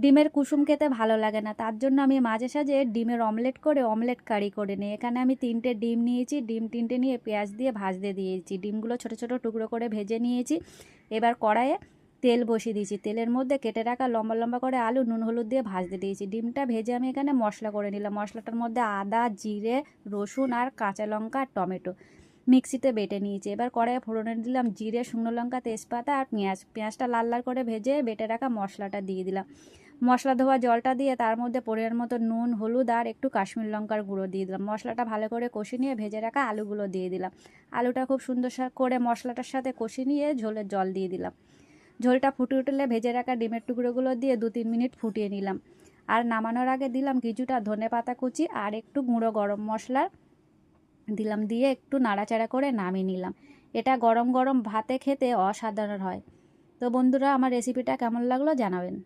ডিমের কুসুম খেতে ভালো লাগে না, তার জন্য আমি মাঝে সাঝে ডিমের অমলেট করে অমলেট কারি করে নিই। এখানে আমি 3টে ডিম নিয়েছি, ডিম 3টে নিয়ে পেঁয়াজ দিয়ে ভাজতে দিয়েছি। ডিমগুলো ছোট ছোট টুকরো করে ভেজে নিয়েছি। এবার কড়াইয়ে তেল বসিয়ে দিয়েছি, তেলের মধ্যে কেটে রাখা লম্বা লম্বা করে আলু নুন হলুদ দিয়ে ভাজতে দিয়েছি। ডিমটা ভেজে আমি এখানে মশলা করে নিলাম। মশলাটার মধ্যে আদা, জিরে, রসুন আর কাঁচা লঙ্কা আর টমেটো মিক্সিতে বেটে নিয়েছি। এবার কড়াইয়ে ফোড়নে দিলাম জিরে, শুকনো লঙ্কা, তেজপাতা আর পেঁয়াজটা লাল লাল করে ভেজে বেটে রাখা মশলাটা দিয়ে দিলাম। মশলা ধোয়া জলটা দিয়ে তার মধ্যে পরিমাণ মতো নুন, হলুদ আর একটু কাশ্মীর লঙ্কার গুঁড়ো দিয়ে দিলাম। মশলাটা ভালো করে কষে নিয়ে ভেজে রাখা আলুগুলো দিয়ে দিলাম। আলুটা খুব সুন্দর করে মশলাটার সাথে কষে নিয়ে ঝোলের জল দিয়ে দিলাম। ঝোলটা ফুটে উঠলে ভেজে রাখা ডিমের টুকরোগুলো দিয়ে 2-3 মিনিট ফুটিয়ে নিলাম। আর নামানোর আগে দিলাম কিছুটা ধনেপাতা কুচি আর একটু গুঁড়ো গরম মশলা দিলাম, দিয়ে একটু নাড়াচাড়া করে নামিয়ে নিলাম। এটা গরম গরম ভাতে খেতে অসাধারণ হয়। তো বন্ধুরা, আমার রেসিপিটা কেমন লাগলো জানাবেন।